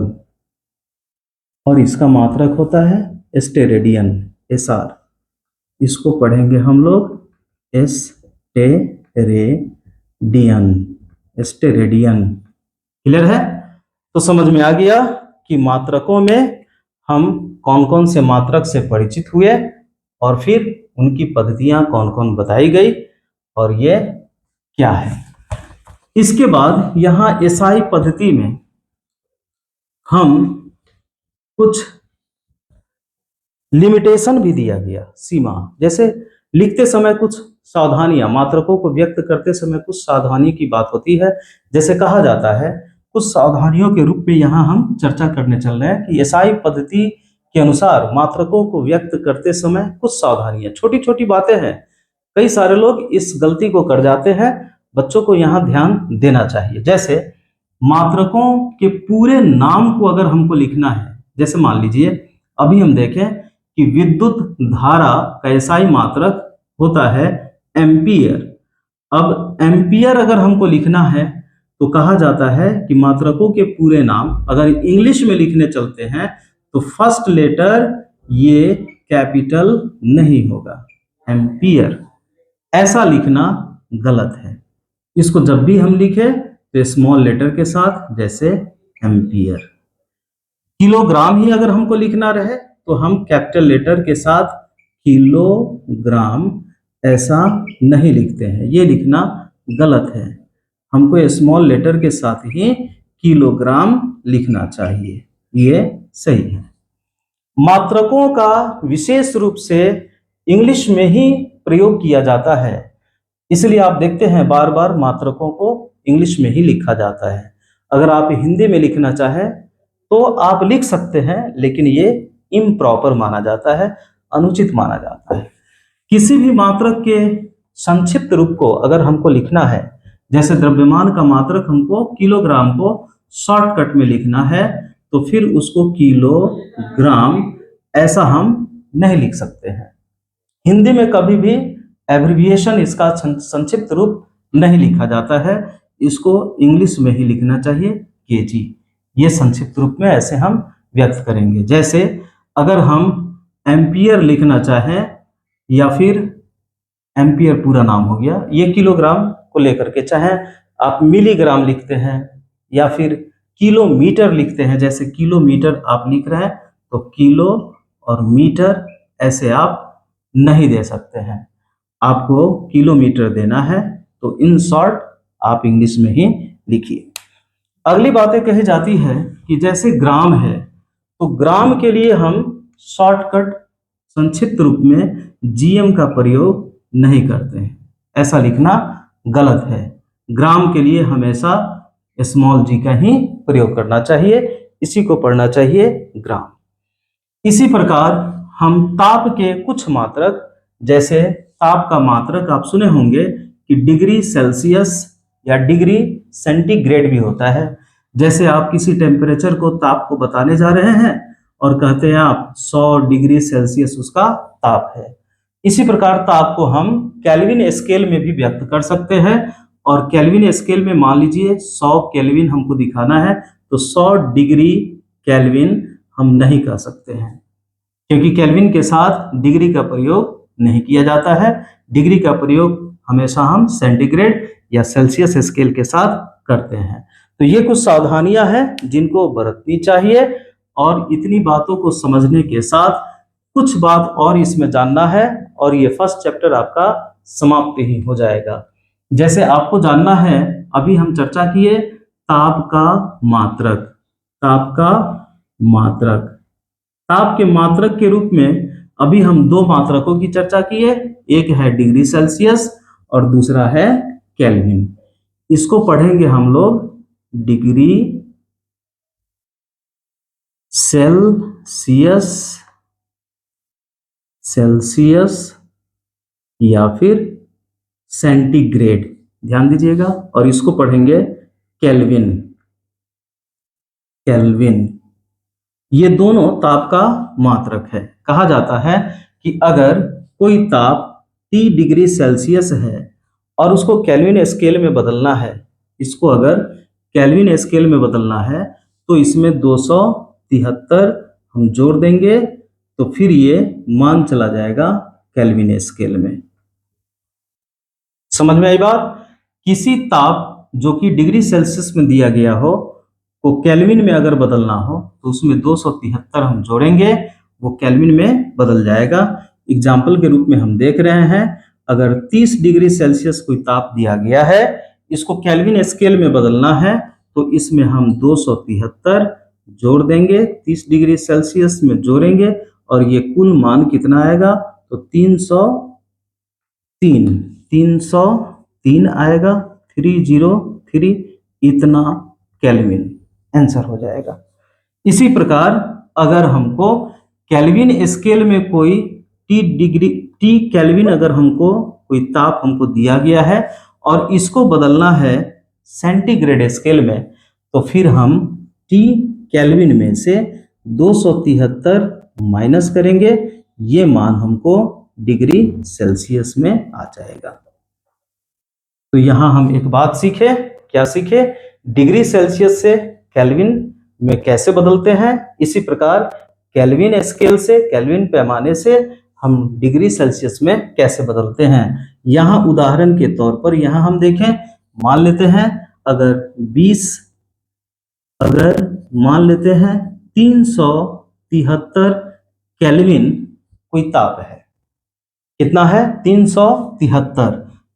और इसका मात्रक होता है स्टेरेडियन, एसआर, इसको पढ़ेंगे हम लोग स्टेरेडियन, स्टेरेडियन। क्लियर है? तो समझ में आ गया कि मात्रकों में हम कौन कौन से मात्रक से परिचित हुए और फिर उनकी पद्धतियां कौन कौन बताई गई और ये क्या है। इसके बाद यहां एसआई पद्धति में हम कुछ लिमिटेशन भी दिया गया, सीमा, जैसे लिखते समय कुछ सावधानियां, मात्रकों को व्यक्त करते समय कुछ सावधानी की बात होती है। जैसे कहा जाता है, कुछ सावधानियों के रूप में यहां हम चर्चा करने चल रहे हैं कि एसआई पद्धति के अनुसार मात्रकों को व्यक्त करते समय कुछ सावधानियां, छोटी छोटी बातें हैं, कई सारे लोग इस गलती को कर जाते हैं, बच्चों को यहाँ ध्यान देना चाहिए। जैसे मात्रकों के पूरे नाम को अगर हमको लिखना है, जैसे मान लीजिए अभी हम देखें कि विद्युत धारा का एसआई मात्रक होता है एम्पियर। अब एम्पियर अगर हमको लिखना है तो कहा जाता है कि मात्रकों के पूरे नाम अगर इंग्लिश में लिखने चलते हैं तो फर्स्ट लेटर ये कैपिटल नहीं होगा, एम्पियर, ऐसा लिखना गलत है। इसको जब भी हम लिखें तो स्मॉल लेटर के साथ, जैसे एम्पियर। किलोग्राम ही अगर हमको लिखना रहे तो हम कैपिटल लेटर के साथ किलोग्राम ऐसा नहीं लिखते हैं, ये लिखना गलत है। हमको स्मॉल लेटर के साथ ही किलोग्राम लिखना चाहिए, ये सही है। मात्रकों का विशेष रूप से इंग्लिश में ही प्रयोग किया जाता है, इसलिए आप देखते हैं बार बार मात्रकों को इंग्लिश में ही लिखा जाता है। अगर आप हिंदी में लिखना चाहें तो आप लिख सकते हैं, लेकिन ये इम्प्रॉपर माना जाता है, अनुचित माना जाता है। किसी भी मात्रक के संक्षिप्त रूप को अगर हमको लिखना है, जैसे द्रव्यमान का मात्रक हमको किलोग्राम को शॉर्टकट में लिखना है, तो फिर उसको किलोग्राम ऐसा हम नहीं लिख सकते हैं। हिंदी में कभी भी एब्रिविएशन, इसका संक्षिप्त रूप नहीं लिखा जाता है, इसको इंग्लिश में ही लिखना चाहिए, केजी, ये संक्षिप्त रूप में ऐसे हम व्यक्त करेंगे। जैसे अगर हम एम्पियर लिखना चाहें, या फिर एम्पियर पूरा नाम हो गया, ये किलोग्राम को लेकर के, चाहे आप मिलीग्राम लिखते हैं या फिर किलोमीटर लिखते हैं, जैसे किलोमीटर आप लिख रहे हैं तो किलो और मीटर ऐसे आप नहीं दे सकते हैं, आपको किलोमीटर देना है, तो इन शॉर्ट आप इंग्लिश में ही लिखिए। अगली बातें कही जाती है कि जैसे ग्राम है, तो ग्राम के लिए हम शॉर्टकट संक्षिप्त रूप में जीएम का प्रयोग नहीं करते हैं, ऐसा लिखना गलत है। ग्राम के लिए हमेशा स्मॉल जी का ही प्रयोग करना चाहिए, इसी को पढ़ना चाहिए ग्राम। इसी प्रकार हम ताप के कुछ मात्रक, जैसे ताप का मात्रक आप सुने होंगे कि डिग्री सेल्सियस या डिग्री सेंटीग्रेड भी होता है। जैसे आप किसी टेम्परेचर को, ताप को बताने जा रहे हैं और कहते हैं आप 100 डिग्री सेल्सियस उसका ताप है। इसी प्रकार ताप को हम केल्विन स्केल में भी व्यक्त कर सकते हैं, और केल्विन स्केल में मान लीजिए 100 केल्विन हमको दिखाना है, तो 100 डिग्री केल्विन हम नहीं कह सकते हैं, क्योंकि केल्विन के साथ डिग्री का प्रयोग नहीं किया जाता है। डिग्री का प्रयोग हमेशा हम सेंटीग्रेड या सेल्सियस स्केल के साथ करते हैं। तो ये कुछ सावधानियां हैं जिनको बरतनी चाहिए, और इतनी बातों को समझने के साथ कुछ बात और इसमें जानना है, और ये फर्स्ट चैप्टर आपका समाप्त ही हो जाएगा। जैसे आपको जानना है, अभी हम चर्चा किए ताप का मात्रक। ताप का मात्रक, ताप के मात्रक के रूप में अभी हम दो मात्रकों की चर्चा किए, एक है डिग्री सेल्सियस और दूसरा है केल्विन। इसको पढ़ेंगे हम लोग डिग्री सेल्सियस, सेल्सियस या फिर सेंटीग्रेड, ध्यान दीजिएगा, और इसको पढ़ेंगे केल्विन। केल्विन ये दोनों ताप का मात्रक है। कहा जाता है कि अगर कोई ताप T डिग्री सेल्सियस है और उसको केल्विन स्केल में बदलना है, इसको अगर केल्विन स्केल में बदलना है तो इसमें 273 हम जोड़ देंगे तो फिर ये मान चला जाएगा केल्विन स्केल में। समझ में आई बात? किसी ताप जो कि डिग्री सेल्सियस में दिया गया हो को केल्विन में अगर बदलना हो तो उसमें 273 हम जोड़ेंगे, वो केल्विन में बदल जाएगा। एग्जाम्पल के रूप में हम देख रहे हैं, अगर 30 डिग्री सेल्सियस कोई ताप दिया गया है, इसको केल्विन स्केल में बदलना है तो इसमें हम 273 जोड़ देंगे, 30 डिग्री सेल्सियस में जोड़ेंगे और ये कुल मान कितना आएगा तो 303 आएगा, 303 इतना केल्विन आंसर हो जाएगा। इसी प्रकार अगर हमको केल्विन स्केल में कोई टी केल्विन अगर हमको कोई ताप हमको दिया गया है और इसको बदलना है सेंटीग्रेड स्केल में, तो फिर हम टी केल्विन में से 273 माइनस करेंगे, ये मान हमको डिग्री सेल्सियस में आ जाएगा। तो यहां हम एक बात सीखे, क्या सीखे? डिग्री सेल्सियस से केल्विन में कैसे बदलते हैं, इसी प्रकार केल्विन स्केल से, केल्विन पैमाने से हम डिग्री सेल्सियस में कैसे बदलते हैं। यहां उदाहरण के तौर पर यहां हम देखें, मान लेते हैं अगर मान लेते हैं 373 केल्विन कोई ताप है, कितना है 373।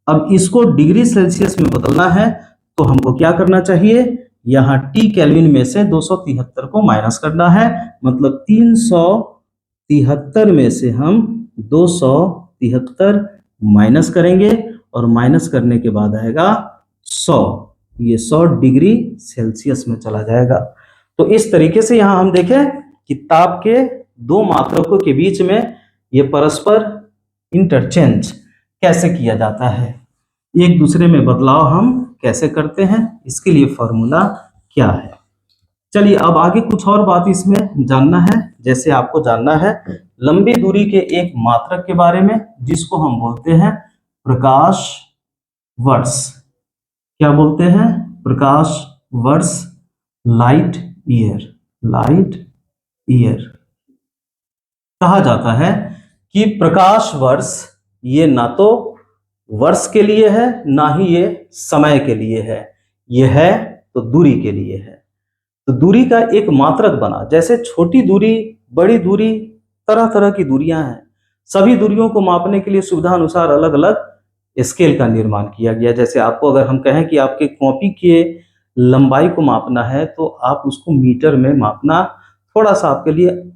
अब इसको डिग्री सेल्सियस में बदलना है तो हमको क्या करना चाहिए, यहाँ टी केल्विन में से 273 को माइनस करना है, मतलब 373 में से हम 273 माइनस करेंगे और माइनस करने के बाद आएगा 100, ये 100 डिग्री सेल्सियस में चला जाएगा। तो इस तरीके से यहाँ हम देखें कि ताप के दो मात्रकों के बीच में ये परस्पर इंटरचेंज कैसे किया जाता है, एक दूसरे में बदलाव हम कैसे करते हैं, इसके लिए फॉर्मूला क्या है। चलिए अब आगे कुछ और बात इसमें जानना है। जैसे आपको जानना है लंबी दूरी के एक मात्रक के बारे में जिसको हम बोलते हैं प्रकाश वर्ष। क्या बोलते हैं? प्रकाश वर्ष, लाइट ईयर। लाइट ईयर कहा जाता है कि प्रकाश वर्ष ये ना तो वर्ष के लिए है ना ही ये समय के लिए है, ये है तो दूरी के लिए है। तो दूरी का एक मात्रक बना, जैसे छोटी दूरी, बड़ी दूरी, तरह तरह की दूरियां हैं, सभी दूरियों को मापने के लिए सुविधा अनुसार अलग अलग स्केल का निर्माण किया गया। जैसे आपको अगर हम कहें कि आपके कॉपी के लंबाई को मापना है तो आप उसको मीटर में मापना थोड़ा सा आपके लिए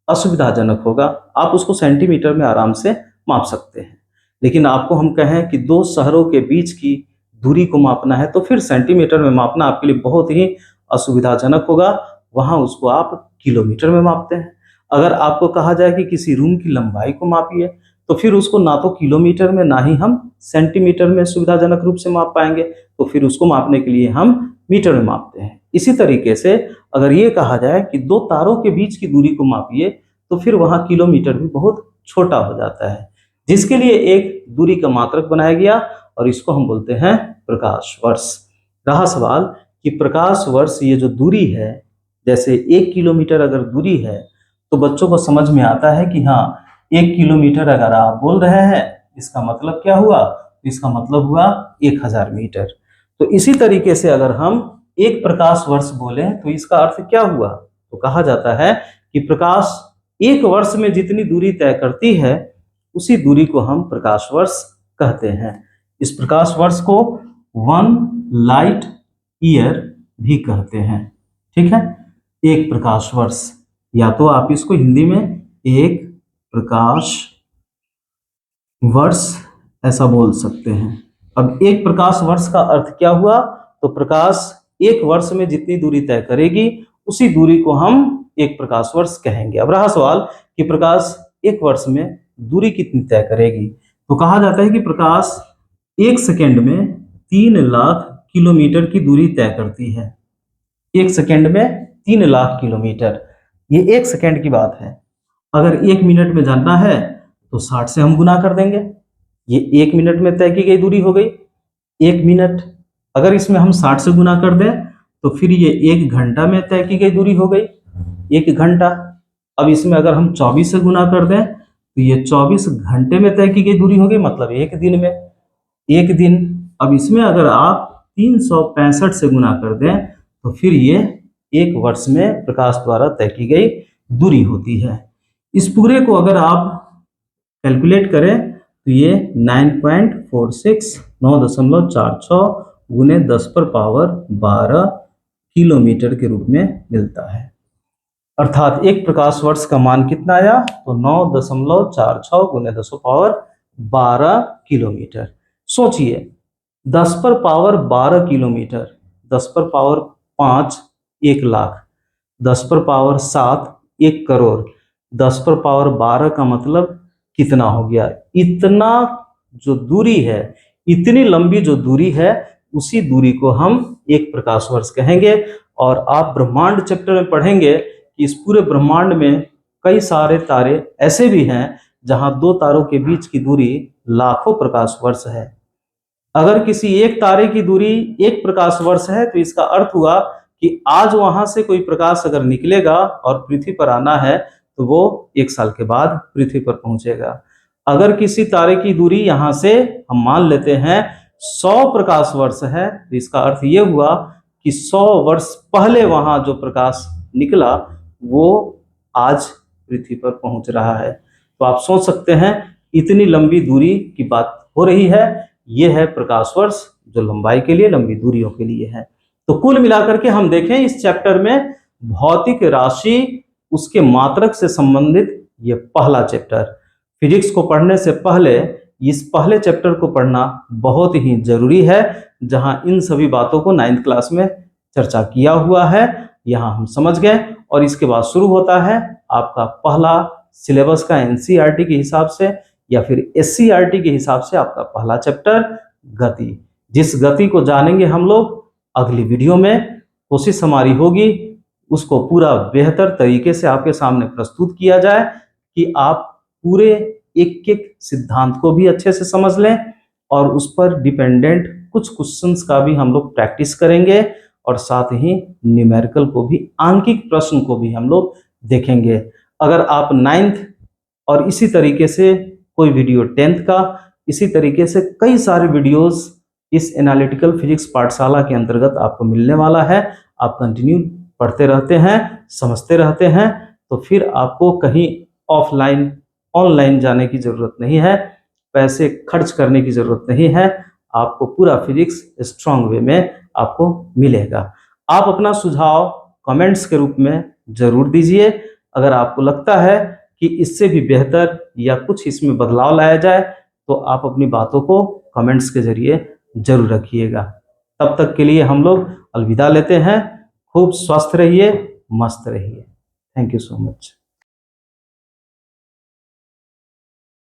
असुविधाजनक होगा, आप उसको सेंटीमीटर में आराम से माप सकते हैं। लेकिन आपको हम कहें कि दो शहरों के बीच की दूरी को मापना है तो फिर सेंटीमीटर में मापना आपके लिए बहुत ही असुविधाजनक होगा, वहां उसको आप किलोमीटर में मापते हैं। अगर आपको कहा जाए कि किसी रूम की लंबाई को मापिए तो फिर उसको ना तो किलोमीटर में ना ही हम सेंटीमीटर में सुविधाजनक रूप से माप पाएंगे, तो फिर उसको मापने के लिए हम मीटर में मापते हैं। इसी तरीके से अगर ये कहा जाए कि दो तारों के बीच की दूरी को मापिए तो फिर वहां किलोमीटर भी बहुत छोटा हो जाता है, जिसके लिए एक दूरी का मात्रक बनाया गया और इसको हम बोलते हैं प्रकाश वर्ष। रहा सवाल कि प्रकाश वर्ष ये जो दूरी है, जैसे 1 किलोमीटर अगर दूरी है तो बच्चों को समझ में आता है कि हाँ 1 किलोमीटर अगर आप बोल रहे हैं इसका मतलब क्या हुआ, इसका मतलब हुआ 1000 मीटर। तो इसी तरीके से अगर हम एक प्रकाश वर्ष बोले तो इसका अर्थ क्या हुआ, तो कहा जाता है कि प्रकाश एक वर्ष में जितनी दूरी तय करती है उसी दूरी को हम प्रकाश वर्ष कहते हैं। इस प्रकाश वर्ष को 1 लाइट ईयर भी कहते हैं। ठीक है, एक प्रकाश वर्ष, या तो आप इसको हिंदी में एक प्रकाश वर्ष ऐसा बोल सकते हैं। अब एक प्रकाश वर्ष का अर्थ क्या हुआ? तो प्रकाश एक वर्ष में जितनी दूरी तय करेगी उसी दूरी को हम एक प्रकाश वर्ष कहेंगे। अब रहा सवाल कि प्रकाश एक वर्ष में दूरी कितनी तय करेगी, तो कहा जाता है कि प्रकाश एक सेकेंड में 3 लाख किलोमीटर की दूरी तय करती है। एक सेकेंड में 3 लाख किलोमीटर, ये एक सेकेंड की बात है। अगर 1 मिनट में जानना है तो 60 से हम गुना कर देंगे, ये 1 मिनट में तय की गई दूरी हो गई। 1 मिनट अगर इसमें हम 60 से गुना कर दें तो फिर ये 1 घंटा में तय की गई दूरी हो गई, 1 घंटा। अब इसमें अगर हम 24 से गुना कर दें तो ये 24 घंटे में तय की गई दूरी हो गई, मतलब 1 दिन में, 1 दिन। अब इसमें अगर आप 365 से गुना कर दें तो फिर ये 1 वर्ष में प्रकाश द्वारा तय की गई दूरी होती है। इस पूरे को अगर आप कैलकुलेट करें तो ये 9.46 9.46 गुने 10 पर पावर 12 किलोमीटर के रूप में मिलता है। अर्थात एक प्रकाश वर्ष का मान कितना आया? तो 9.46 गुने 10 पावर 12 किलोमीटर। सोचिए, 10 पर पावर 12 किलोमीटर, 10 पर पावर 5 1 लाख, 10 पर पावर 7 1 करोड़, 10 पर पावर 12 का मतलब कितना हो गया? इतना जो दूरी है, इतनी लंबी जो दूरी है, उसी दूरी को हम एक प्रकाश वर्ष कहेंगे। और आप ब्रह्मांड चैप्टर में पढ़ेंगे कि इस पूरे ब्रह्मांड में कई सारे तारे ऐसे भी हैं जहां 2 तारों के बीच की दूरी लाखों प्रकाश वर्ष है। अगर किसी एक तारे की दूरी 1 प्रकाश वर्ष है तो इसका अर्थ हुआ कि आज वहां से कोई प्रकाश अगर निकलेगा और पृथ्वी पर आना है तो वो 1 साल के बाद पृथ्वी पर पहुंचेगा। अगर किसी तारे की दूरी यहां से हम मान लेते हैं 100 प्रकाश वर्ष है तो इसका अर्थ ये हुआ कि 100 वर्ष पहले वहां जो प्रकाश निकला वो आज पृथ्वी पर पहुंच रहा है। तो आप सोच सकते हैं इतनी लंबी दूरी की बात हो रही है। ये है प्रकाश वर्ष, जो लंबाई के लिए, लंबी दूरियों के लिए है। तो कुल मिलाकर के हम देखें इस चैप्टर में भौतिक राशि, उसके मात्रक से संबंधित ये पहला चैप्टर। फिजिक्स को पढ़ने से पहले इस पहले चैप्टर को पढ़ना बहुत ही जरूरी है, जहां इन सभी बातों को 9th क्लास में चर्चा किया हुआ है। यहाँ हम समझ गए और इसके बाद शुरू होता है आपका पहला सिलेबस का एनसीईआरटी के हिसाब से या फिर एससीईआरटी के हिसाब से आपका पहला चैप्टर गति। जिस गति को जानेंगे हम लोग अगली वीडियो में, कोशिश हमारी होगी उसको पूरा बेहतर तरीके से आपके सामने प्रस्तुत किया जाए कि आप पूरे एक एक सिद्धांत को भी अच्छे से समझ लें और उस पर डिपेंडेंट कुछ क्वेश्चंस का भी हम लोग प्रैक्टिस करेंगे और साथ ही न्यूमेरिकल को भी, आंकिक प्रश्न को भी हम लोग देखेंगे। अगर आप 9th और इसी तरीके से कोई वीडियो 10th का, इसी तरीके से कई सारे वीडियोस इस एनालिटिकल फिजिक्स पाठशाला के अंतर्गत आपको मिलने वाला है। आप कंटिन्यू पढ़ते रहते हैं, समझते रहते हैं, तो फिर आपको कहीं ऑफलाइन ऑनलाइन जाने की जरूरत नहीं है, पैसे खर्च करने की जरूरत नहीं है। आपको पूरा फिजिक्स स्ट्रांग वे में आपको मिलेगा। आप अपना सुझाव कमेंट्स के रूप में जरूर दीजिए। अगर आपको लगता है कि इससे भी बेहतर या कुछ इसमें बदलाव लाया जाए तो आप अपनी बातों को कमेंट्स के जरिए जरूर रखिएगा। तब तक के लिए हम लोग अलविदा लेते हैं। खूब स्वस्थ रहिए, मस्त रहिए। Thank you so much.